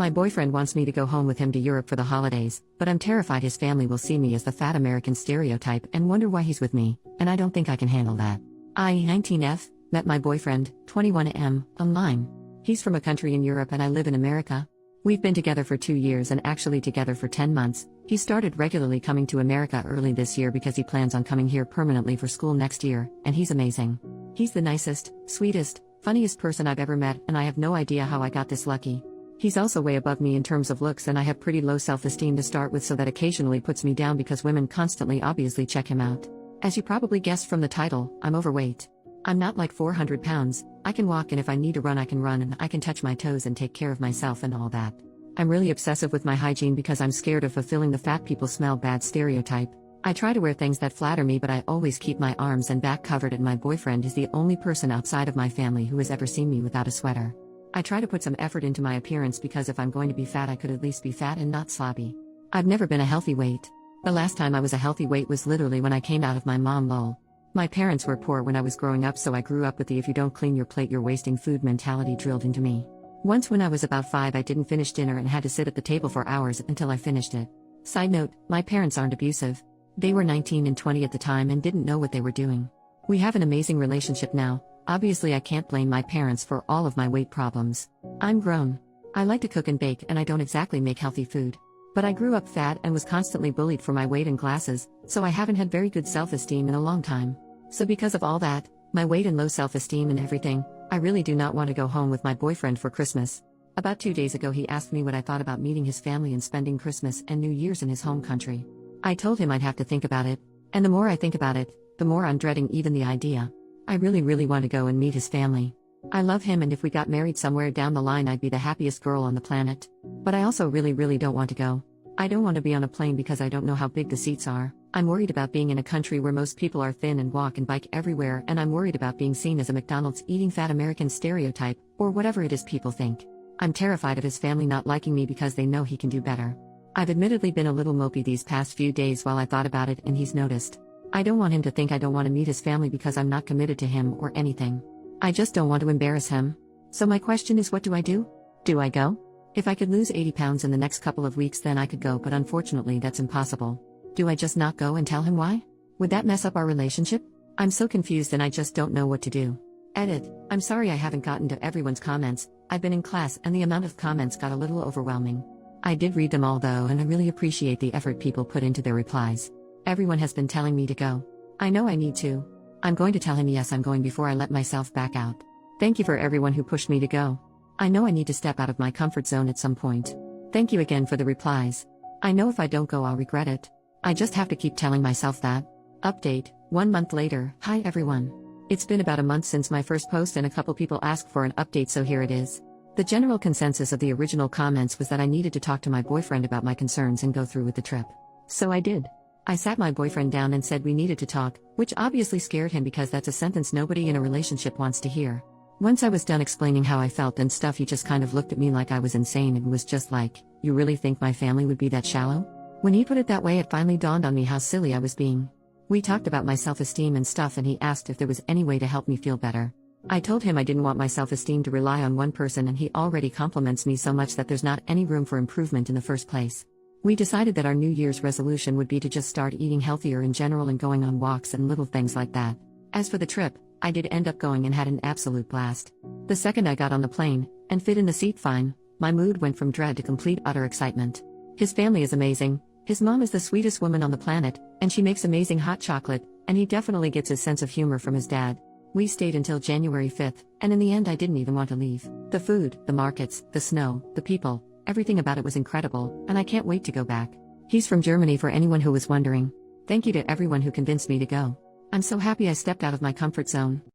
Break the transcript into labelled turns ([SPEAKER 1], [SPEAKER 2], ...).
[SPEAKER 1] My boyfriend wants me to go home with him to Europe for the holidays, but I'm terrified his family will see me as the fat American stereotype and wonder why he's with me, and I don't think I can handle that. I, 19F, met my boyfriend, 21M, online. He's from a country in Europe and I live in America. We've been together for 2 years and actually together for 10 months. He started regularly coming to America early this year because he plans on coming here permanently for school next year, and he's amazing. He's the nicest, sweetest, funniest person I've ever met, and I have no idea how I got this lucky. He's also way above me in terms of looks, and I have pretty low self-esteem to start with, so that occasionally puts me down because women constantly obviously check him out. As you probably guessed from the title, I'm overweight. I'm not like 400 pounds, I can walk, and if I need to run I can run, and I can touch my toes and take care of myself and all that. I'm really obsessive with my hygiene because I'm scared of fulfilling the fat people smell bad stereotype. I try to wear things that flatter me, but I always keep my arms and back covered, and my boyfriend is the only person outside of my family who has ever seen me without a sweater. I try to put some effort into my appearance because if I'm going to be fat I could at least be fat and not sloppy. I've never been a healthy weight. The last time I was a healthy weight was literally when I came out of my mom lol. My parents were poor when I was growing up, so I grew up with the if you don't clean your plate you're wasting food mentality drilled into me. Once when I was about 5 I didn't finish dinner and had to sit at the table for hours until I finished it. Side note, my parents aren't abusive. They were 19 and 20 at the time and didn't know what they were doing. We have an amazing relationship now. Obviously I can't blame my parents for all of my weight problems. I'm grown. I like to cook and bake, and I don't exactly make healthy food. But I grew up fat and was constantly bullied for my weight and glasses, so I haven't had very good self-esteem in a long time. So because of all that, my weight and low self-esteem and everything, I really do not want to go home with my boyfriend for Christmas. About 2 days ago he asked me what I thought about meeting his family and spending Christmas and New Year's in his home country. I told him I'd have to think about it, and the more I think about it, the more I'm dreading even the idea. I really want to go and meet his family. I love him, and if we got married somewhere down the line I'd be the happiest girl on the planet. But I also really don't want to go. I don't want to be on a plane because I don't know how big the seats are. I'm worried about being in a country where most people are thin and walk and bike everywhere, and I'm worried about being seen as a McDonald's eating fat American stereotype, or whatever it is people think. I'm terrified of his family not liking me because they know he can do better. I've admittedly been a little mopey these past few days while I thought about it, and he's noticed. I don't want him to think I don't want to meet his family because I'm not committed to him or anything. I just don't want to embarrass him. So my question is, what do I do? Do I go? If I could lose 80 pounds in the next couple of weeks then I could go, but unfortunately that's impossible. Do I just not go and tell him why? Would that mess up our relationship? I'm so confused and I just don't know what to do. Edit. I'm sorry I haven't gotten to everyone's comments. I've been in class and the amount of comments got a little overwhelming. I did read them all though, and I really appreciate the effort people put into their replies. Everyone has been telling me to go. I know I need to. I'm going to tell him yes I'm going before I let myself back out. Thank you for everyone who pushed me to go. I know I need to step out of my comfort zone at some point. Thank you again for the replies. I know if I don't go I'll regret it. I just have to keep telling myself that. Update, 1 month later. Hi everyone. It's been about a month since my first post and a couple people asked for an update, so here it is. The general consensus of the original comments was that I needed to talk to my boyfriend about my concerns and go through with the trip. So I did. I sat my boyfriend down and said we needed to talk, which obviously scared him because that's a sentence nobody in a relationship wants to hear. Once I was done explaining how I felt and stuff, he just kind of looked at me like I was insane and was just like, "You really think my family would be that shallow?" When he put it that way it finally dawned on me how silly I was being. We talked about my self-esteem and stuff and he asked if there was any way to help me feel better. I told him I didn't want my self-esteem to rely on one person, and he already compliments me so much that there's not any room for improvement in the first place. We decided that our New Year's resolution would be to just start eating healthier in general and going on walks and little things like that. As for the trip, I did end up going and had an absolute blast. The second I got on the plane, and fit in the seat fine, my mood went from dread to complete utter excitement. His family is amazing. His mom is the sweetest woman on the planet, and she makes amazing hot chocolate, and he definitely gets his sense of humor from his dad. We stayed until January 5th, and in the end I didn't even want to leave. The food, the markets, the snow, the people, everything about it was incredible, and I can't wait to go back. He's from Germany for anyone who was wondering. Thank you to everyone who convinced me to go. I'm so happy I stepped out of my comfort zone.